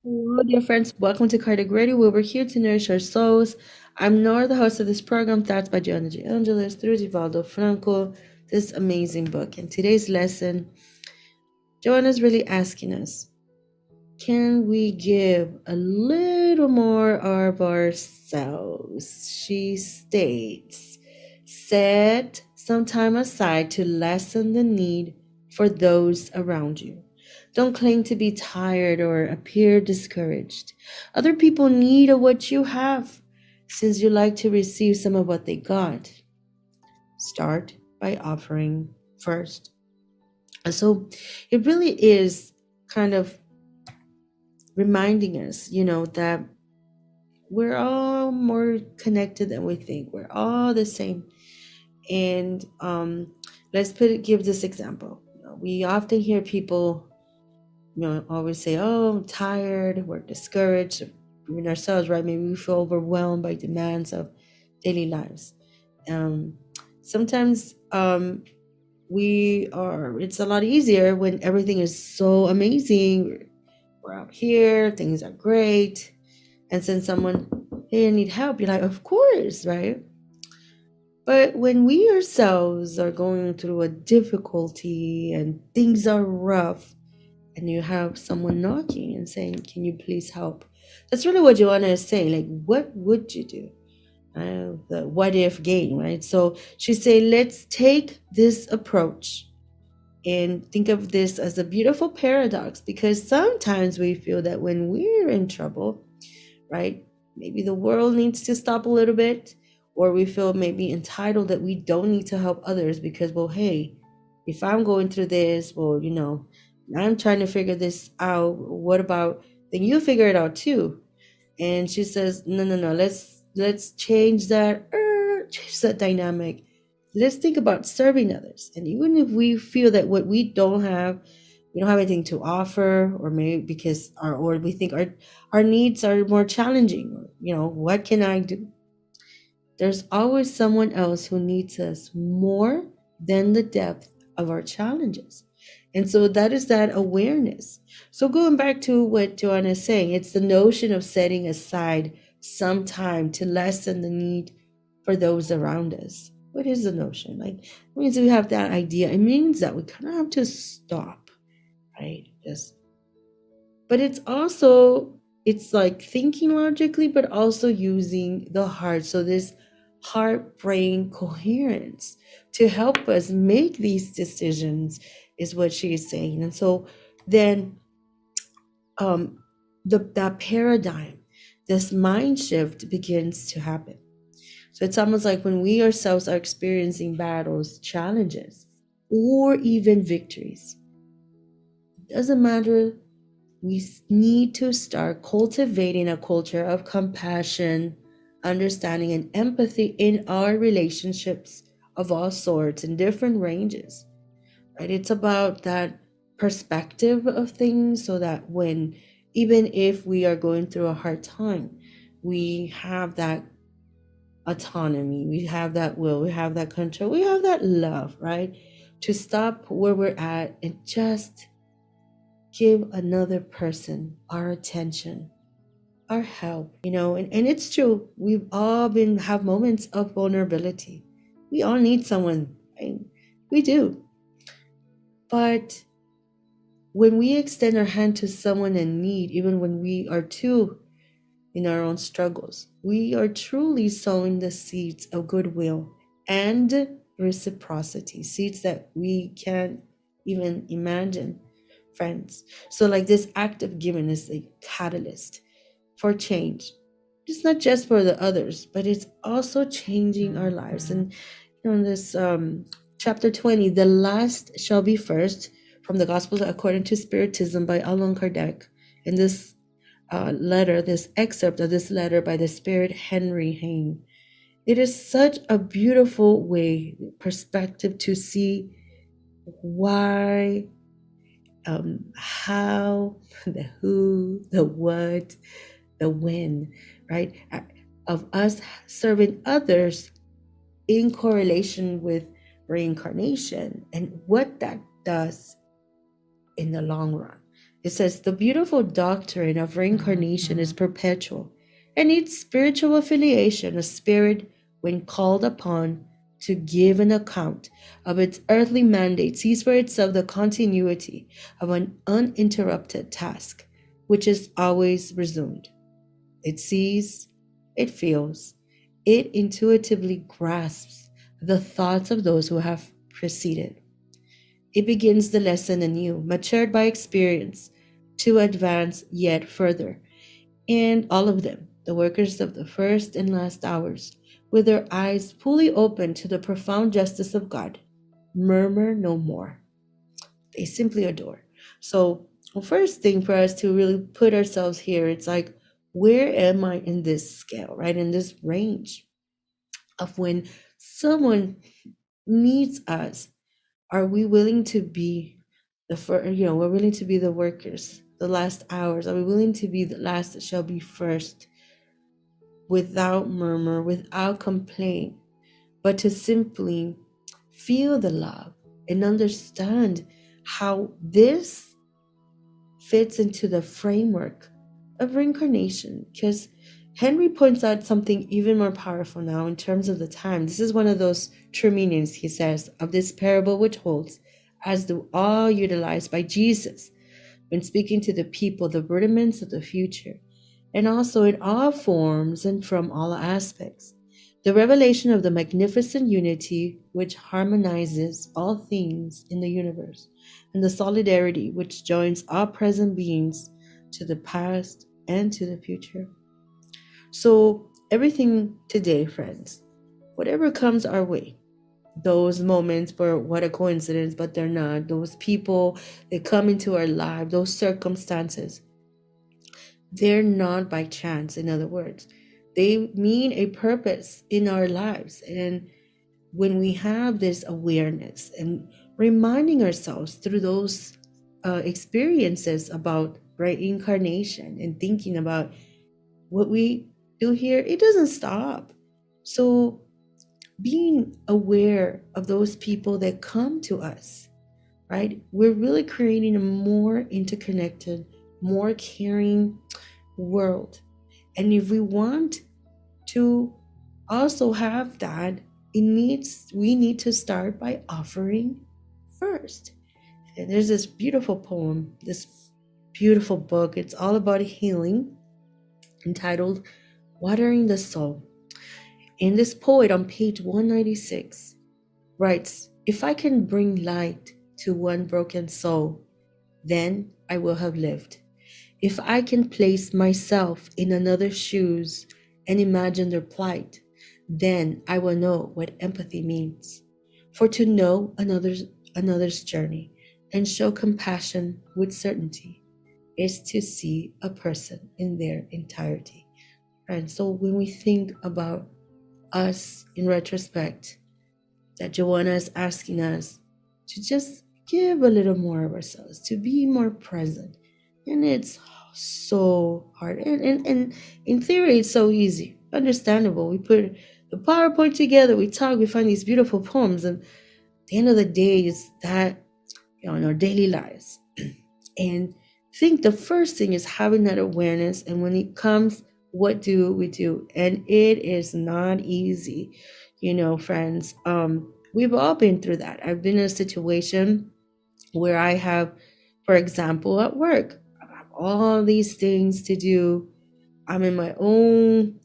Hello, dear friends. Welcome to Kardec Radio, where we're here to nourish our souls. I'm Norah, the host of this program, Thoughts by Joanna Angelis, through Divaldo, Franco, this amazing book. And today's lesson, Joanna's really asking us, can we give a little more of ourselves? She states, set some time aside to lessen the need for those around you. Don't claim to be tired or appear discouraged. Other people need what you have, since you like to receive some of what they got. Start by offering first. And so it really is kind of reminding us, that we're all more connected than we think. We're all the same. And let's give this example. We often hear people, always say, "Oh, I'm tired. We're discouraged." Even ourselves, right? Maybe we feel overwhelmed by demands of daily lives. Um, Sometimes it's a lot easier when everything is so amazing. We're out here, things are great. And send someone, "Hey, I need help," you're like, "Of course," right? But when we ourselves are going through a difficulty and things are rough, and you have someone knocking and saying, "Can you please help?" That's really what Joanna is saying. Like, what would you do? The what if game, right? So she's saying, let's take this approach and think of this as a beautiful paradox, because sometimes we feel that when we're in trouble, right? Maybe the world needs to stop a little bit, or we feel maybe entitled that we don't need to help others because, well, hey, if I'm going through this, well, I'm trying to figure this out. What about then you figure it out too? And she says, no, no, no, let's change that dynamic. Let's think about serving others. And even if we feel that what we don't have anything to offer, or maybe because or we think our needs are more challenging, or, what can I do? There's always someone else who needs us more than the depth of our challenges. And so that is that awareness. So going back to what Joanna is saying, it's the notion of setting aside some time to lessen the need for those around us. What is the notion? Like, it means we have that idea. It means that we kind of have to stop, right? But it's like thinking logically, but also using the heart. So this heart brain coherence to help us make these decisions is what she is saying. And so then um that paradigm, this mind shift begins to happen. So it's almost like when we ourselves are experiencing battles, challenges, or even victories, it doesn't matter. We need to start cultivating a culture of compassion, understanding, and empathy in our relationships of all sorts and different ranges. Right? It's about that perspective of things, so that when, even if we are going through a hard time, we have that autonomy, we have that will, we have that control, we have that love, right? To stop where we're at and just give another person our attention, our help, and it's true. We've all been have moments of vulnerability. We all need someone, right? We do. But when we extend our hand to someone in need, even when we are too in our own struggles, we are truly sowing the seeds of goodwill and reciprocity, seeds that we can't even imagine, friends. So, like, this act of giving is a catalyst for change. It's not just for the others, but it's also changing our lives. And in this chapter 20, the last shall be first, from the Gospel according to Spiritism by Allan Kardec. In this letter, this excerpt of this letter by the Spirit Henry Hain, it is such a beautiful perspective to see why, how, the who, the what, the when, right? Of us serving others in correlation with reincarnation and what that does in the long run. It says the beautiful doctrine of reincarnation is perpetual, and its spiritual affiliation, a spirit, when called upon to give an account of its earthly mandate, sees for itself the continuity of an uninterrupted task, which is always resumed. It sees, it feels, it intuitively grasps the thoughts of those who have preceded. It begins the lesson anew, matured by experience, to advance yet further. And all of them, the workers of the first and last hours, with their eyes fully open to the profound justice of God, murmur no more. They simply adore. So, the first thing for us to really put ourselves here, it's like, where am I in this scale, right? In this range of when someone needs us, are we willing to be the first, we're willing to be the workers, the last hours? Are we willing to be the last that shall be first, without murmur, without complaint, but to simply feel the love and understand how this fits into the framework of reincarnation? Because Henry points out something even more powerful now in terms of the time. This is one of those true meanings, he says, of this parable, which holds, as do all utilized by Jesus when speaking to the people, the rudiments of the future, and also in all forms and from all aspects. The revelation of the magnificent unity which harmonizes all things in the universe, and the solidarity which joins all present beings to the past and to the future. So, everything today, friends, whatever comes our way, those moments where what a coincidence, but they're not, those people that come into our life, those circumstances, they're not by chance. In other words, they mean a purpose in our lives. And when we have this awareness and reminding ourselves through those experiences about reincarnation and thinking about what we do here, it doesn't stop. So being aware of those people that come to us, right? We're really creating a more interconnected, more caring world. And if we want to also have that, we need to start by offering first. And there's this beautiful poem, this beautiful book. It's all about healing, entitled Watering the Soul. And this poet on page 196 writes, "If I can bring light to one broken soul, then I will have lived. If I can place myself in another's shoes and imagine their plight, then I will know what empathy means. For to know another's journey and show compassion with certainty is to see a person in their entirety." And so when we think about us in retrospect, that Joanna is asking us to just give a little more of ourselves, to be more present. And it's so hard. And in theory, it's so easy, understandable. We put the PowerPoint together, we talk, we find these beautiful poems. And at the end of the day, it's that, in our daily lives. And I think the first thing is having that awareness. And when it comes, what do we do? And it is not easy, friends. We've all been through that. I've been in a situation where I have, for example, at work, I have all these things to do. I'm in my own,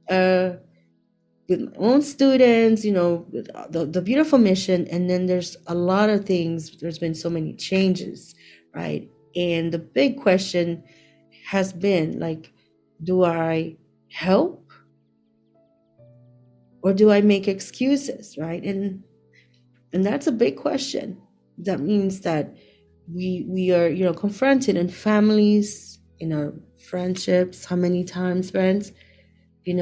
with my own students, the beautiful mission. And then there's a lot of things. There's been so many changes, right? And the big question has been like, do I help or do I make excuses, right? And that's a big question. That means that we are, confronted in families, in our friendships. How many times, friends, we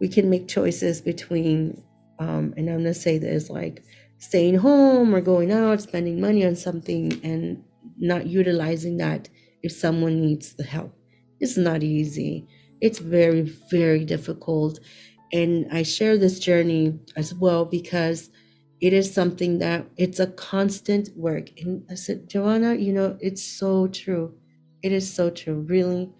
can make choices between, and I'm going to say this, like staying home or going out, spending money on something and not utilizing that if someone needs the help. It's not easy. It's very, very difficult. And I share this journey as well because it is something that it's a constant work. And I said, Joanna, it's so true. It is so true. Really,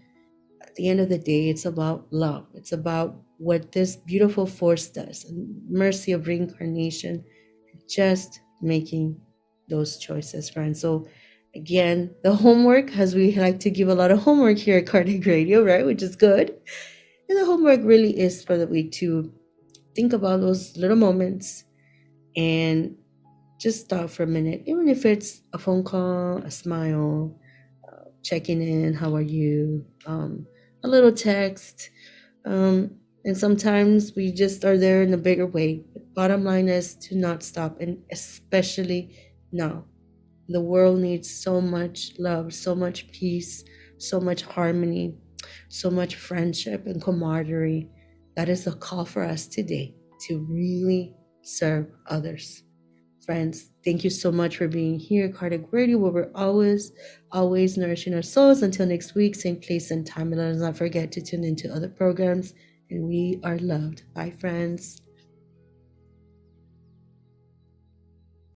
at the end of the day, it's about love. It's about what this beautiful force does, and mercy of reincarnation, just making those choices, friends. So again, the homework, as we like to give a lot of homework here at Kardec Radio, right, which is good. And the homework really is for the week to think about those little moments and just stop for a minute, even if it's a phone call, a smile, checking in, how are you, a little text. And sometimes we just are there in a bigger way. But bottom line is to not stop, and especially now. The world needs so much love, so much peace, so much harmony, so much friendship and camaraderie. That is a call for us today to really serve others. Friends, thank you so much for being here, Kardec Radio, where we're always nourishing our souls. Until next week, same place and time. And let us not forget to tune into other programs. And we are loved. Bye, friends.